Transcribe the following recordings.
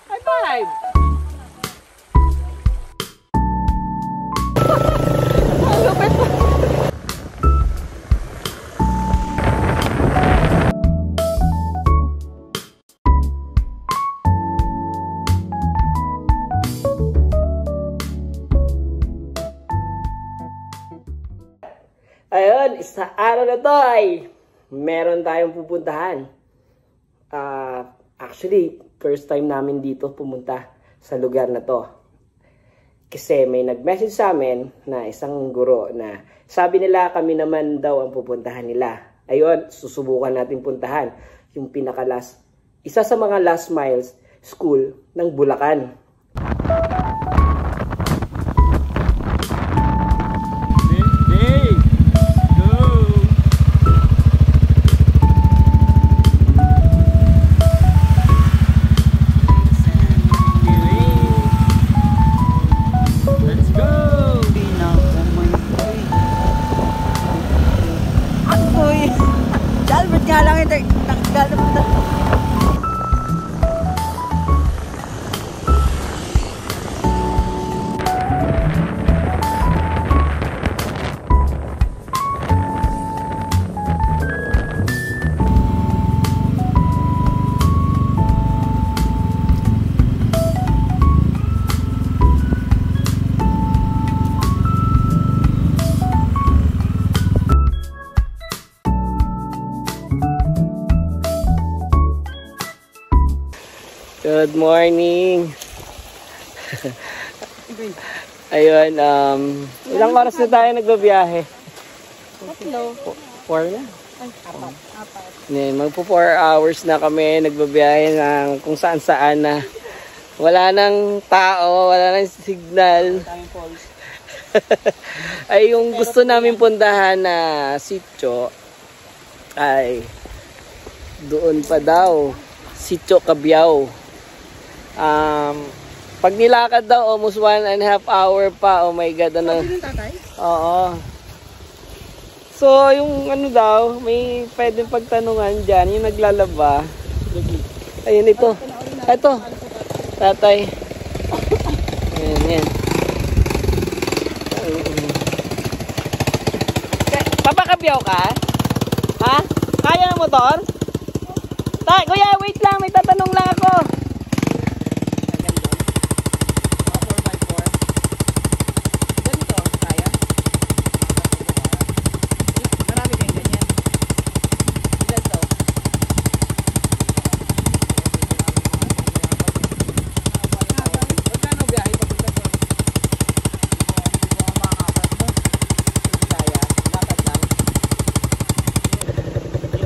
High five! Ang lupit mo! Ayun, sa araw na to ay meron tayong pupuntahan. Actually, first time namin dito pumunta sa lugar na to. Kasi may nag-message sa amin na isang guro na sabi nila kami naman daw ang pupuntahan nila. Ayun, susubukan natin puntahan yung isa sa mga last miles school ng Bulacan. Good morning. Ayun, ilang oras na tayo nagbabiyahe? 4 na? Ay, 4. Magpo 4 hours na kami nagbabiyahe ng kung saan saan na wala nang tao, wala nang signal. Ay yung gusto namin puntahan na sitio ay doon pa daw, Sitio Cabiao. Pag nilakad daw almost 1.5 hour pa. Oh my god, ano. Oo. So yung ano daw, may pwedeng pagtanungan dyan, yung naglalaba. Ayun ito. Ito. Tatay. Ayan, yan. Papakabiyaw ka? Ha? Kaya ng motor? Kuya, wait lang, may tatanong lang ako.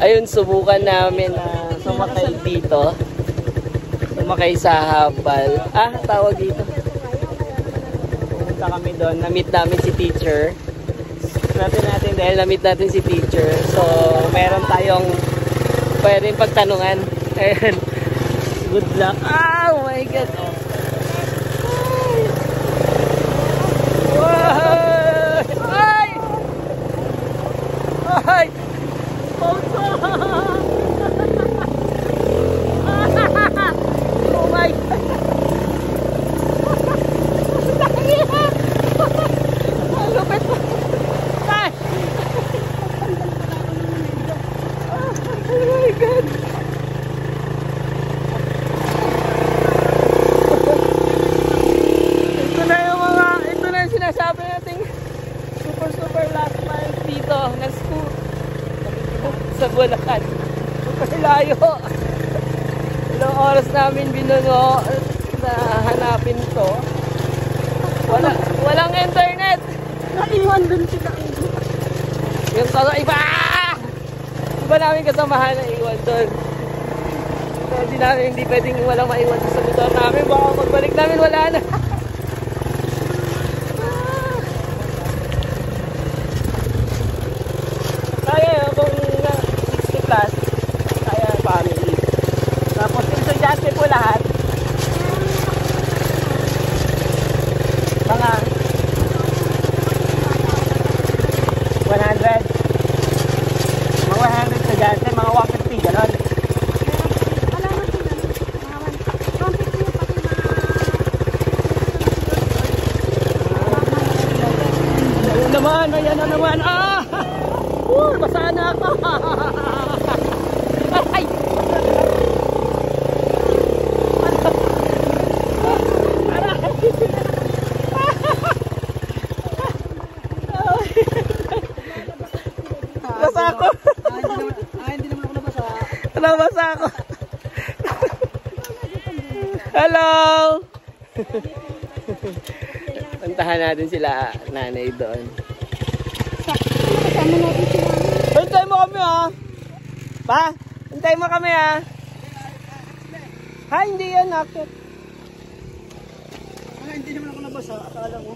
Ayun, subukan namin na sumakay dito. Sumakay sa habal. Tawag dito. Pumunta kami doon. Na-meet namin si teacher. Swerte natin dahil na-meet natin si teacher. So, meron tayong pwedeng pagtanungan. Ayun. Good luck. Oh my God. Wow! Ay! Ay! Oh my God! Ang lupit mo! Ay! Oh my God! Ito na yung sinasabi nating super last miles dito ng school sa Bulacan. Kasi layo. Ilang oras namin binuno na hanapin to. Walang internet. Naiwan dun si Kaigo. Yung iba namin kasamahan na iwan doon. So, hindi pwedeng walang maiwan sa motor namin. Baka magbalik namin wala na. Kaya kung 60 plus, kaya family. Tapos estudyante po lahat. Mga 100. Mga 100 estudyante, mga 150, gano'n. Alam mo sila, mga 150 yung pati naman, ayan na naman. Ah! Basa na ako. Ay! Basa ako. Hindi naman ako nabasa. Nabasa ako. Hello! Puntahan natin sila nanay doon. Kasama natin sila. Hintay mo kami ha! Pa! Hintay mo kami ha! Ha, hindi yan akit. Hindi naman ako nabasa. Akala ko.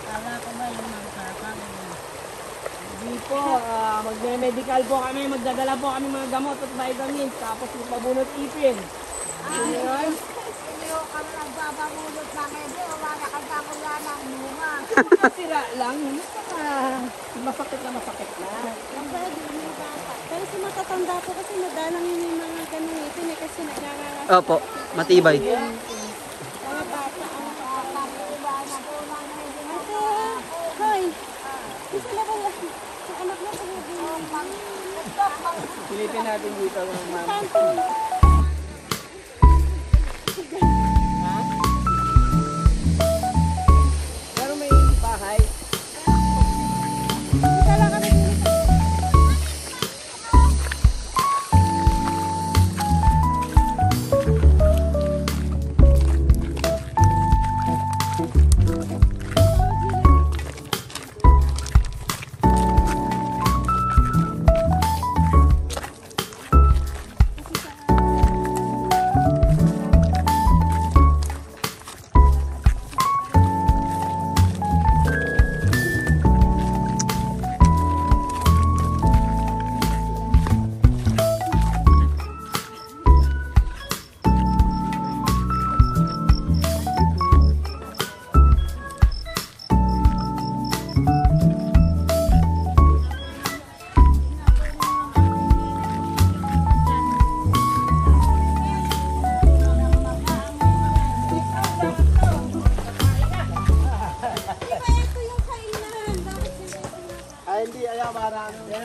Akala ko ba yung magkakaroon? Hindi po. Magme-medical po kami. Magdadala po kami mga gamot at vitamins. Tapos mabunot ipin. Hindi ko kami nagbababulot ng ebe, wala na kagkakula ng bunga. Sira lang. Masakit na masakit na. Pero sa matatanda po kasi madalang yun yung mga ganun ito kasi nagkakaroon. Opo, matibay. Mga bata ang kapatiba na po ng ebe. Ate, hoy, gusto na ba sa anak mo sa Silipin natin dito mga ma'am. Pero may bahay.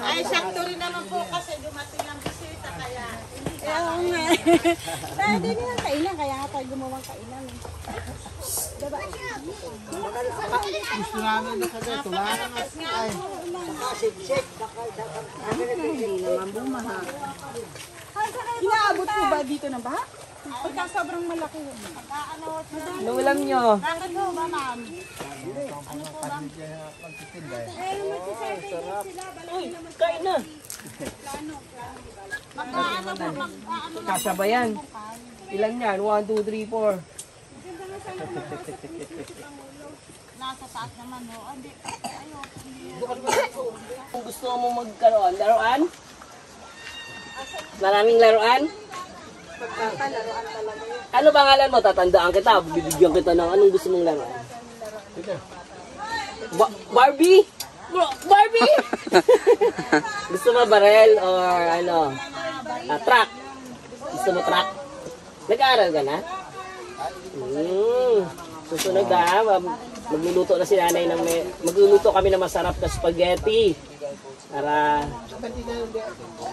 Ay, sakto rin naman po kasi dumating ang bisita kaya. Oo nga. Dahil din yung kainan, kaya nga tayo gumawang kainan. Diba? Gusto namin na kagay, tumahan ay. Hindi naman bumaha. Inaabot po ba dito ng baha? Pagka sobrang malaki. Ano ulam nyo? Bakit po ba, ma'am? Uy, kain na. Magkaano po, magkaano Kasya ba yan? Ilan yan? 1, 2, 3, 4. nasa taas naman ho. Hindi, ayoko. Kung gusto mo magkaroon, laruan? Maraming laruan? Ano pangalan mo? Tatandaan kita. Bibigyan kita ng anong gusto mong laruan. Barbie? Barbie! Gusto mo barel or ano? Truck? Gusto mo truck? Nag-aaral ka na? Susunod magluluto na si nanay ng magluluto kami ng masarap na spaghetti. Para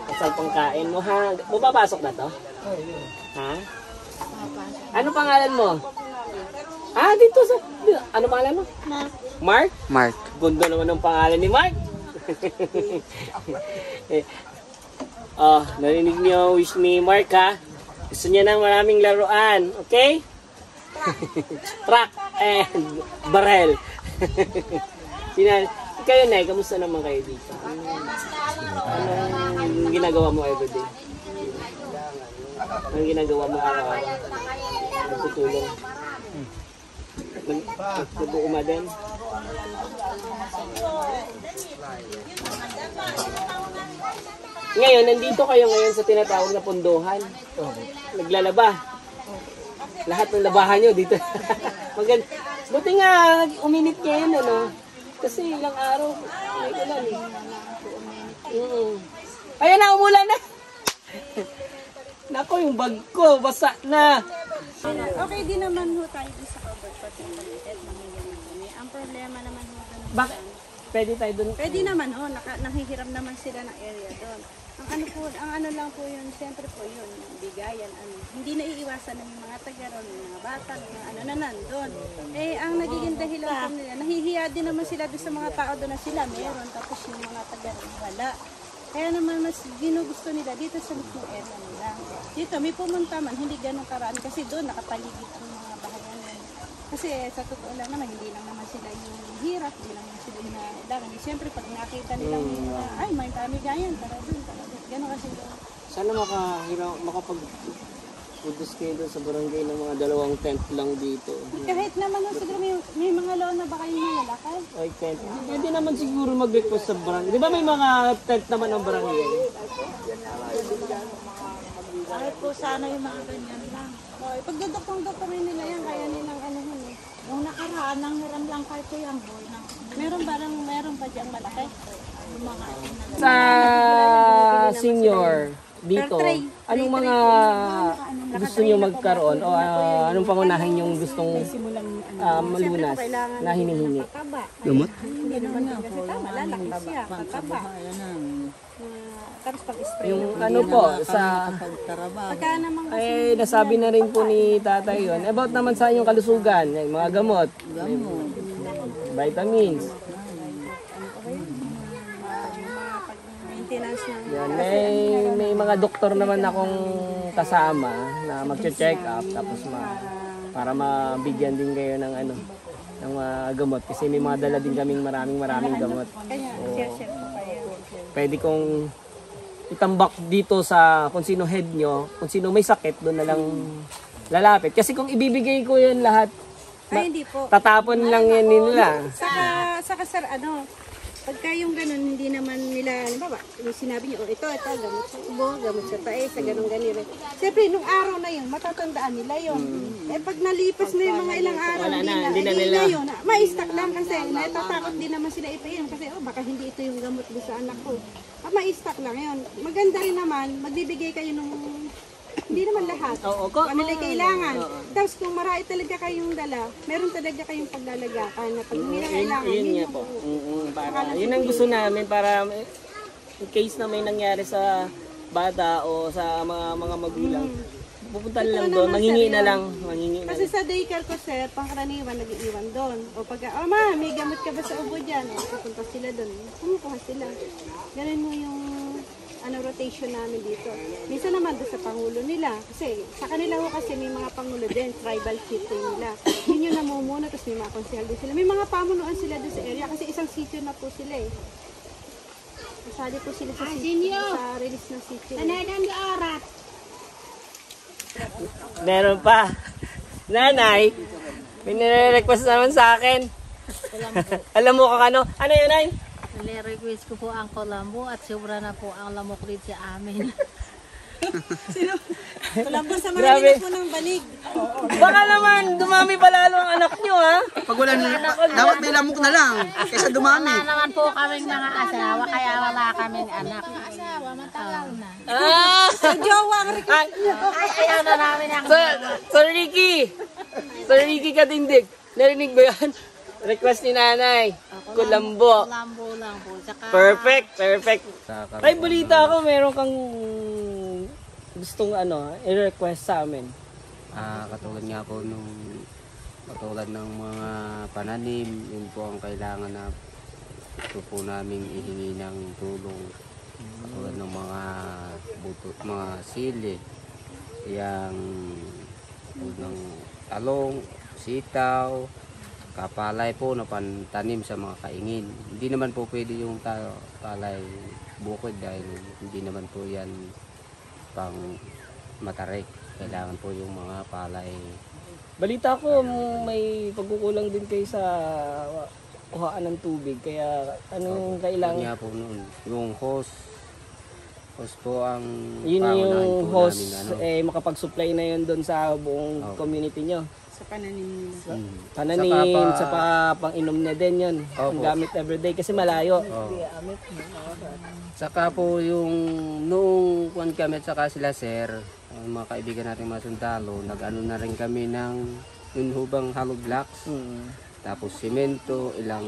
kasal pangkain mo ha. Bupapasok na to? Ha? Ano pangalan mo? Dito sa... Ano pangalan mo? Mark. Mark? Gundo naman ng pangalan ni Mark. Narinig niyo wish ni Mark ha? Gusto niya ng maraming laruan. Okay? Truck and barrel. Kayo, Nay, kamusta naman kayo dito? Anong ginagawa mo everyday? Anong ginagawa mo araw-araw? Nagtutulong? Nagbuuma din? Ngayon, nandito kayo ngayon sa tinatawag na punduhan. Naglalaba. Lahat ng labahan nyo dito. Maganda. Buti nga, uminit ngayon, ano? Kasi ilang araw, may ulan eh. Ayan na, umulan na. Nako, yung bag ko, basa na. Okay din naman ho tayo sa cover pati maliit. Ang problema naman ho doon. Bakit? Pwede tayo dun. Pwede naman ho, nahihiram naman sila ng area doon. Ang ano lang po yun, siyempre po yun, bigayan, hindi na iiwasan ng mga taga ron, ng mga bata, ng mga ano na nandun. Eh, ang nagiging dahilan po nila, nahihiya din naman sila doon sa mga tao doon na sila meron, tapos yung mga taga ron wala. Kaya naman mas ginugusto nila dito sa mismong area nila. Dito, may pumunta man, hindi ganun karami kasi doon nakapaligid ang mga bahayan nila. Kasi sa totoo lang naman, hindi lang naman sila yung hirap, hindi lang naman sila yung nailangan. Siyempre, pag nakita nilang ay, may pamigayan, tara doon, tara doon. Ganun kasi doon. Sana makapag-produce kayo doon sa barangay ng mga 2 tent lang dito. Kahit naman siguro may mga loan na baka yung lalakad. Ay, tent. Pwede naman siguro mag-request sa barangay. Di ba may mga tent naman ng barangay? Kahit po sana yung mga ganyan lang. Okay, pagdudok-doktorin nila yan, kaya nilang ano yun eh. Nung nakaraan, nang hiram lang kahit ko yung boy. Meron pa dyan malaki. Yung mga Sa senior dito, anong mga gusto niyo magkaroon o anong pangunahin yung gustong malunas na hinihingi? Gamot? Hindi naman kasi tama, lalaki siya, tataba. Tapos pag-spray. Yung ano po, sa Pagka naman ay nasabi na rin po ni tatay yun. About naman sa inyong kalusugan, yung mga gamot, vitamins. maintenance ng Yan, may mga doktor naman akong kasama na magche-check up tapos para mabigyan din kayo ng ano ng gamot kasi may mga dala din kaming maraming gamot. kanya, share po kayo. Pwede kong itambak dito sa kung sino head nyo, kung sino may sakit doon na lang lalapit. Kasi kung ibibigay ko yun lahat, Ay, hindi po. tatapon lang yan nila. Saka sir, pagka yung ganun, hindi naman nila, halimbawa, yung sinabi niyo, ito, gamot sa ubo, gamot sa tae, sa ganun ganito. Siyempre, nung araw na yun, matatandaan nila yun. Eh, pag nalipas na yung mga ilang araw, hindi na nila yun. Ma-stack lang kasi, natatakot din naman sila ipainom kasi, baka hindi ito yung gamot doon sa anak ko. Ma-stack lang yun. Maganda rin naman, magbibigay kayo nung hindi naman lahat. Oo, Kung ano lang kailangan. Tapos kung marami talaga kayong dala, meron talaga kayong paglalagakan na pag hindi na kailangan. Yun nga po. Yun ang gusto namin para in case na may nangyari sa bata o sa mga magulang. Pupunta lang doon, mangingi na lang. Kasi sa daycare ko, sir, pangkaraniwan nag-iiwan doon. O pag, ma, may gamot ka ba sa ubo dyan? O, pupunta sila doon. Kumukuha sila. Ganun mo yung rotation namin dito. Minsan naman doon sa pangulo nila. Kasi sa kanila ho kasi may mga pangulo din, tribal chieftain nila. Yun yung namumuno, tapos may mga konsehal din sila. May mga pamunuan sila doon sa area kasi isang sitio na po sila eh. Kasali po sila sa sitio, sa release ng sitio. Tanadan di orat. Meron pa. Nanay, may nire-request naman sa akin. Alam mo kung ano? Ano yun, Nay? Nire-request ko po ang Colombo at sobra na po ang lamok dito sa amin. Colombo sa Grabe. mga po ng banig. Baka naman, dumami pa lalo ang anak nyo, ha? Pag wala na, dapat may lamok na lang. Kaysa dumami. Wala naman po kaming mga asawa, kaya wala kaming anak. Asawa, matagal na. Ah! Jowa ang Ay, Ayaw na namin ang Sir Ricky! Sir Ricky Katindig, narinig ba yan? Request ni Nanay, Kulambo. Colombo lang po. Saka, Perfect. Ay, balita ako, meron kang gustong i-request sa amin. Katulad nga po katulad ng mga pananim, yun po ang kailangan na ito po namin ihingi ng tulong. Katulad ng mga buto, mga sili, ng talong, sitaw, kapalay po na pantanim sa mga kaingin. Hindi naman po pwede yung palay bukid dahil hindi naman po yan pang matarik. Kailangan po yung mga palay. Balita ko, may pagkukulang din kayo sa kuhaan ng tubig. Kaya anong kailangan? Kanya po noon, yung hose po ang Yun pangunahin yung po host, namin, makapag-supply na yun doon sa buong community nyo. sa pananim nila. Pananim, sa pang-inom na din yun. Ang gamit everyday kasi malayo. Saka po yung noong kuwan kami at saka sila sir, ang mga kaibigan natin mga sundalo, nag-ano na rin kami ng yung hubang hollow blocks. tapos simento, ilang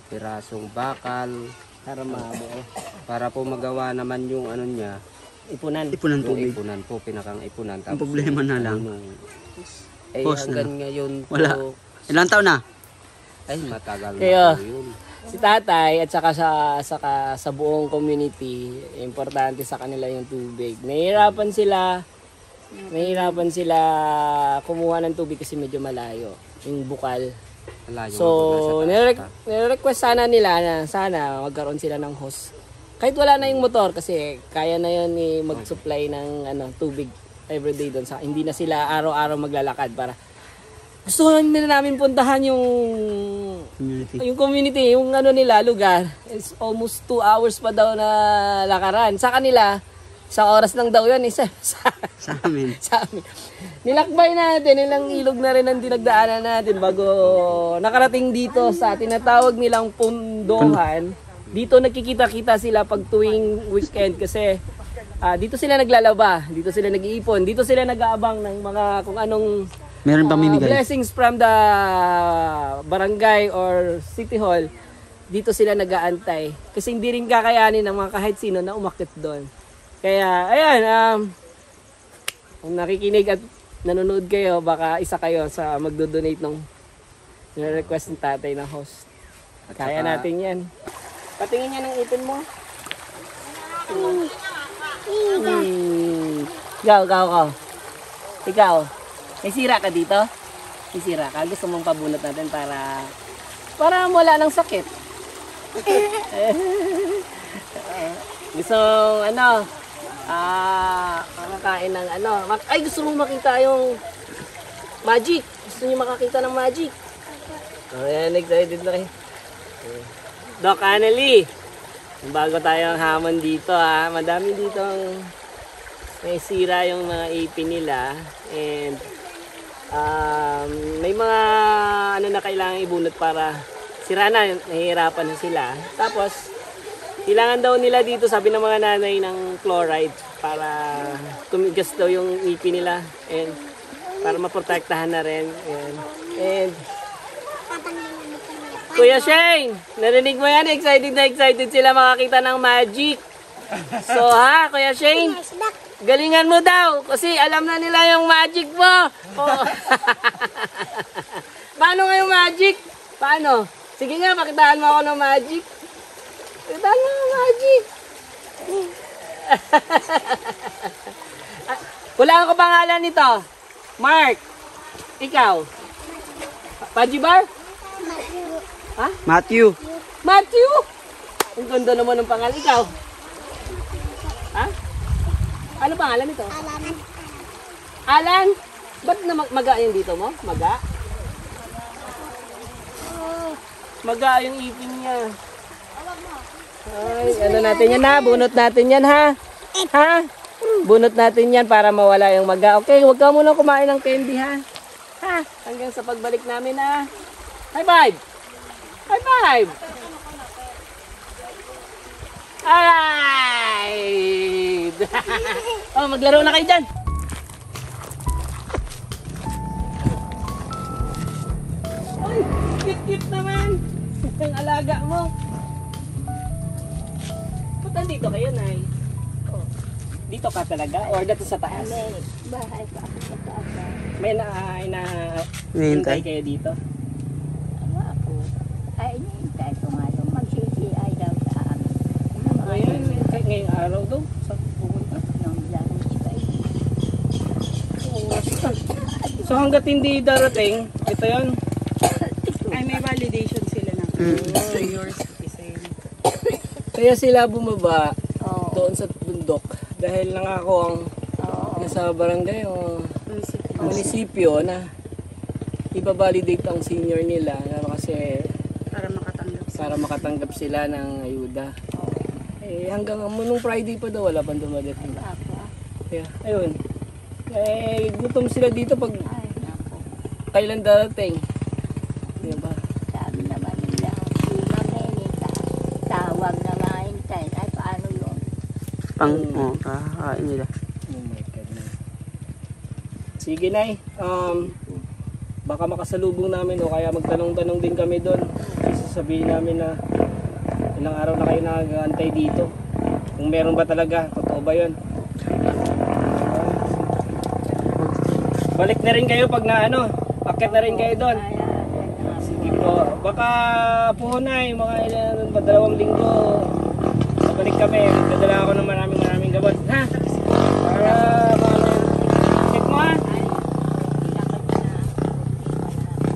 pirasong bakal Para mabuo. para po magawa naman yung ano niya, Ipunan. Ipunan yung tubig. ipunan po, pinakang ipunan. Ang problema na lang. Hose na hanggang ngayon po, Wala. Ilang taon na? ay matagal na Kaya, po yun. Si tatay at saka sa buong community, importante sa kanila yung tubig. Nahihirapan sila kumuha ng tubig kasi medyo malayo, yung bukal. Malayo So, nga po, nasa taas pa. nire-request sana nila na sana magkaroon sila ng hose. Kahit wala na yung motor kasi kaya na yun mag-supply ng tubig everyday doon. Hindi na sila araw-araw maglalakad para gusto nila namin puntahan yung community, yung nila lugar. It's almost 2 hours pa daw na lakaran. Sa kanila, sa oras lang daw yun. Sa amin. sa amin. Nilakbay natin, ilang ilog na rin ang dinagdaanan natin bago nakarating dito sa tinatawag nilang pundohan. Dito nakikita-kita sila pag tuwing weekend kasi dito sila naglalaba, dito sila nag-iipon, dito sila nag-aabang ng mga kung anong Meron pamimigay. blessings from the barangay or city hall. Dito sila nag-aantay kasi hindi rin kakayanin ng mga kahit sino na umakyat doon. Kaya ayan, kung nakikinig at nanonood kayo, baka isa kayo sa magdo-donate ng request ng tatay na host. Kaya natin yan. Patingin niya ng ipin mo. Ikaw. May sira ka dito? May sira ka? Gusto mong pabunot natin para wala ng sakit. Gusto mong makakain ng ay gusto mong makita yung magic. Gusto niyo makakita ng magic. Ayan, excited na kayo. Doc Annalie, bago tayong hamon dito madami dito may sira yung mga ipin nila and may mga na kailangan ibunot para sira na, nahihirapan na sila. Tapos kailangan daw nila dito, sabi ng mga nanay, ng chloride para tumigas daw yung ipin nila and para maprotektahan na rin. And Kuya Shane, narinig mo yan? Excited na excited sila makakita ng magic. So Kuya Shane, galingan mo daw kasi alam na nila yung magic mo. Oh. Paano nga yung magic? Paano? Sige nga, pakitaan mo ako ng magic. Pakitaan mo ng magic. Wala ko pangalan nito. Mark. Ikaw. Pajibar? Ha? Matthew. Matthew! Ang ganda naman ng pangalan. Ikaw? Ha? Ano pangalan nito? Alan. Alan? Ba't na maga yung dito mo? Maga? Maga yung ipin niya. Ay, ano natin yan ha? Bunot natin yan ha? Ha? Bunot natin yan para mawala yung maga. Okay, huwag ka muna kumain ng candy ha? Ha? Hanggang sa pagbalik namin ha? High five! High five! Alright! Oh, maglaro na kayo dyan! Ay, cute-cute naman! Ang alaga mo! Ba't nandito kayo, Nay? Oh. Dito ka talaga? Or dito sa taas? Bahay pa ako sa taas. May hintay kayo dito? Ako. Ay, hinihintay ko nga yung mag-CCI daw sa amin. Ngayon, ngayong araw daw, saan pupunta? Nung lang stay. So hanggat hindi darating, ito yun. Ay, may validation sila na. So yours is same. Kaya sila bumaba Oo. doon sa bundok dahil nangako ang nasa barangay o munisipyo na ibabalidate ang senior nila kasi para makatanggap sila ng ayuda. Eh hanggang nung Friday pa daw wala pang dumadating. Kaya ayun. Eh gutom sila dito pag Ay, naku. kailan darating. Diba? Sabi naman nila, Mamelita, tawag na mahintay. Ay, paano yun? Kakain nila. Oh my God, Nay. Sige, Nay. baka makasalubong namin o kaya magtanong-tanong din kami doon. Sasabihin namin na ilang araw na kayo nag-aantay dito. Kung meron ba talaga, totoo ba yun? Balik na rin kayo pag na ano, akit na rin kayo doon. Sige po, baka po na mga ilan, 2 linggo, babalik kami. Dadala ako ng maraming gamot. Ha? Para check mo ha?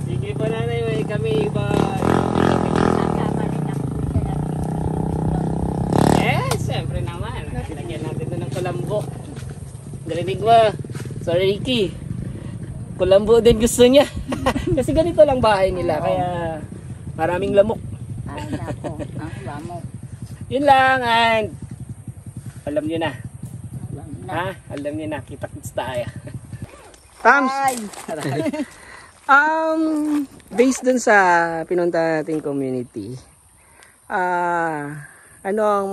Sige po nanay, may kami iba. Siyempre naman, lagyan natin doon ng kulambo. Narinig mo, sorry Ricky, kulambo din gusto niya. Kasi ganito lang bahay nila, kaya maraming lamok. Ay, nako. Lamok. Yun lang, and alam niyo na. Ha? Alam niyo na, kita-kits tayo. Tams! Based dun sa pinunta nating community, ano ang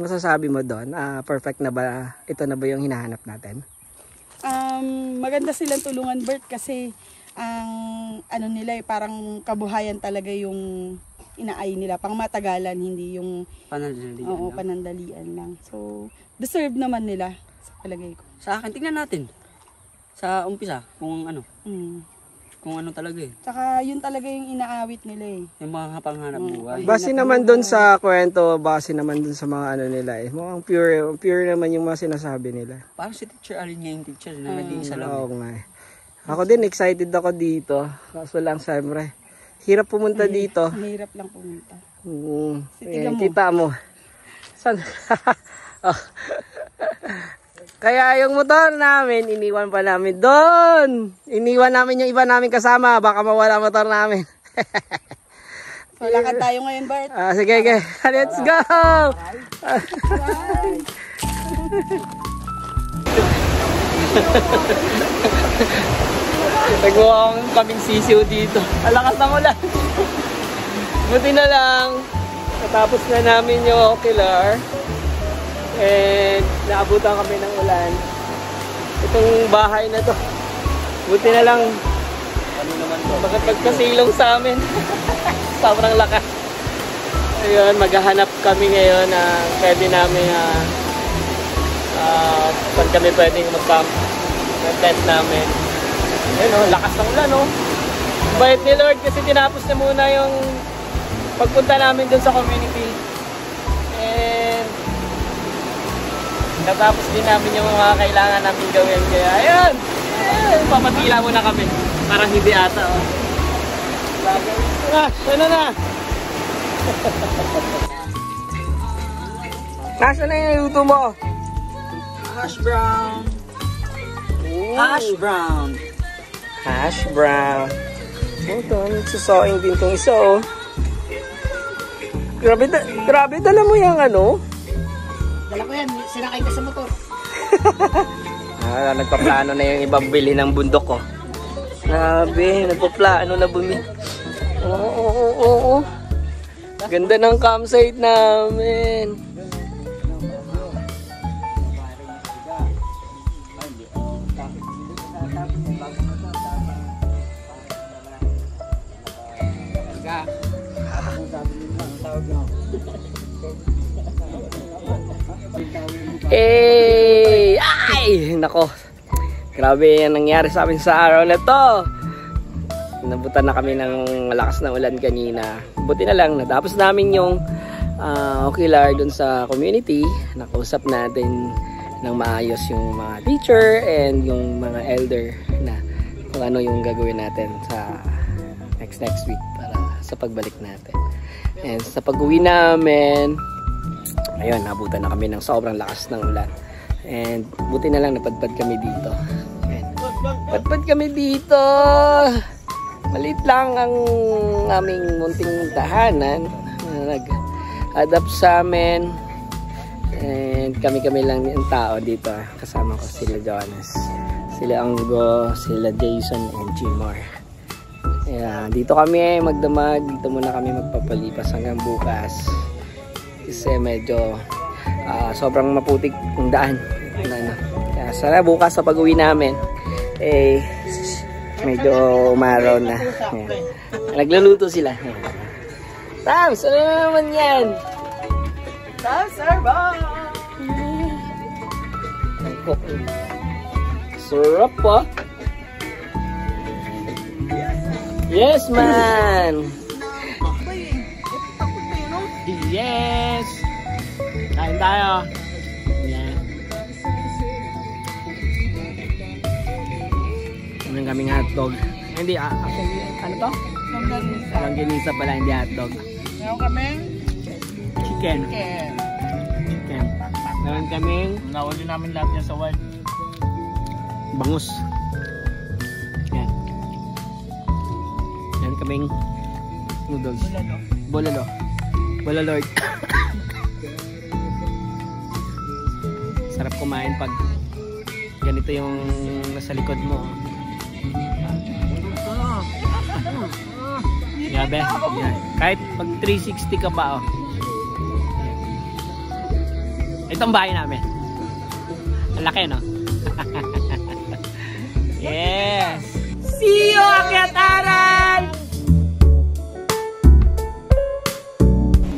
masasabi mo doon? Perfect na ba? Ito na ba yung hinahanap natin? Maganda silang tulungan, Bert, kasi ang ano nila parang kabuhayan talaga yung inaay nila. Pang matagalan, hindi yung Panandalian oo, lang. panandalian lang. So, deserve naman nila sa palagay ko. Sa akin, tingnan natin. Sa umpisa, kung ano. Kung ano talaga eh. Tsaka yun talaga yung inaawit nila eh. Yung mga panghanap buhay. Base naman doon sa kwento, base naman doon sa mga ano nila eh. Mukhang pure naman yung mga sinasabi nila. Parang si Teacher Alin niya yung teacher na nag-iisa lang. Oo nga eh. Ako din, excited ako dito. Kaso lang, siyempre, hirap pumunta dito. Mahirap lang pumunta. Ayan, kita mo. Saan? Oh. Kaya yung motor namin, iniwan pa namin doon. Iniwan namin yung iba namin kasama. Baka mawala motor namin. So, lakad tayo ngayon, Bert. Sige. Let's go! Nagmukhang kaming sisiw dito. Alakas ng ulan. Buti na lang. Natapos na namin yung ocular. And naabutan kami ng ulan. Itong bahay na to, buti na lang makapagkasilong sa amin. Sobrang lakas. Ayun, maghahanap kami ngayon na pwede namin saan kami pwedeng mag-camp. Tent namin. Ayun o, lakas ng ulan o. Bait ni Lord kasi tinapos na muna yung pagpunta namin dun sa community. And natapos din namin yung mga kailangan namin gawin. Kaya ayun, papatila muna kami. Parang hindi ata. Oh. Ano na? Nasaan na yung niluto mo? Hash brown. Hash brown. Hash brown. Ito, susoing din itong isa oh. Grabe, dala mo yung ano? Dala ko yan, sinakay ka sa motor. Nagpaplano na yung ibang bili ng bundok ko. Grabe, nagpaplano na bumili. Oo. Ganda ng campsite namin. Ay! Nako. Grabe yung nangyari sa amin sa araw na to. Nabutan na kami ng malakas na ulan kanina. Buti na lang, natapos namin yung ocular dun sa community. Nakausap natin ng maayos yung mga teacher and yung mga elder na kung ano yung gagawin natin sa next week para sa pagbalik natin. And sa pag-uwi namin, ayun, nabutan na kami ng sobrang lakas ng ulan. And buti na lang napadpad kami dito. Ayan. Padpad kami dito. Maliit lang ang aming munting tahanan. Nag-adapt sa amin. And kami lang yung tao dito. Kasama ko sila Jonas, sila Anggo, sila Jason and Jimor. Ayan. Dito kami magdamag. Dito muna kami magpapalipas hanggang bukas. Kasi medyo sobrang maputik ang daan. Kaya sana bukas sa pag-uwi namin medyo umaraw na. Ayan. Nagluluto sila. Ayan. Tams, ano na naman yan? Tams, sarba! Sarap po. Yes, man! Yes! Kain tayo. Yan. Meron kaming hotdog. Hindi, actually, ano to? Longganisa pala, hindi hotdog. Meron kaming Chicken. chicken. Chicken. Meron kaming Nawali namin lahat yan sa ward. bangus. Yan. Meron kaming noodles. Bolalo. Bolalord. Sarap kumain pag ganito yung nasa likod mo. Grabe. Yan. Kahit pag 360 ka pa, oh. Itong bahay namin. Ang laki, no? Yes! See you, Akyataran!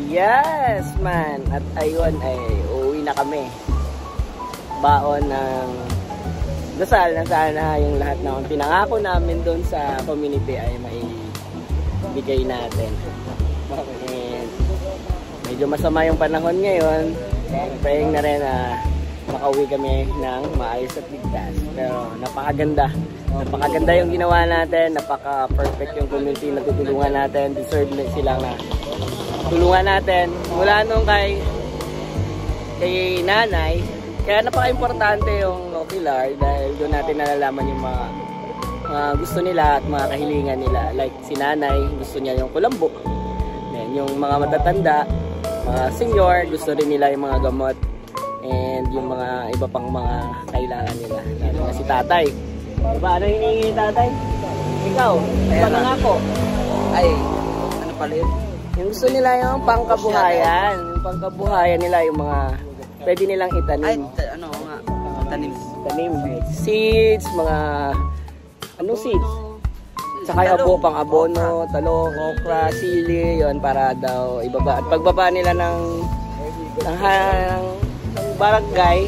Yes, man! At ayun, ay uuwi na kami. Baon ng dasal na sana yung lahat ng pinangako namin doon sa community ay maibigay natin. And medyo masama yung panahon ngayon. Praying na rin na makauwi kami ng maayos at ligtas. Pero napakaganda. Napakaganda yung ginawa natin. Napaka-perfect yung community na tutulungan natin. Deserve na sila na tulungan natin. Mula nung kay nanay. Kaya napaka-importante yung Ocular dahil doon natin nalalaman yung mga gusto nila at mga kahilingan nila. Like si nanay, gusto niya yung kulambo. Then yung mga matatanda, mga senior, gusto rin nila yung mga gamot. And yung mga iba pang mga kailangan nila. Lalo na si tatay. Diba? Ano hinihingi ni tatay? Ikaw, ano nga ako? Ay, ano pala yun? Yung gusto nila yung pangkabuhayan. Yung pangkabuhayan nila yung mga pwede nilang itanim. Ay, ano nga, tanim. Tanim. Seeds, mga anong seeds? Saka yung pang abono, talong, okra, sili, yon para daw ibaba. At pagbaba nila ng barangay,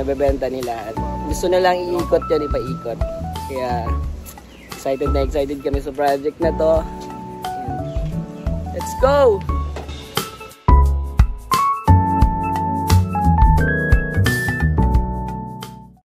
bebenta nila. At gusto nilang iikot yan, ipaikot. Kaya excited na excited kami sa project na to. Let's go!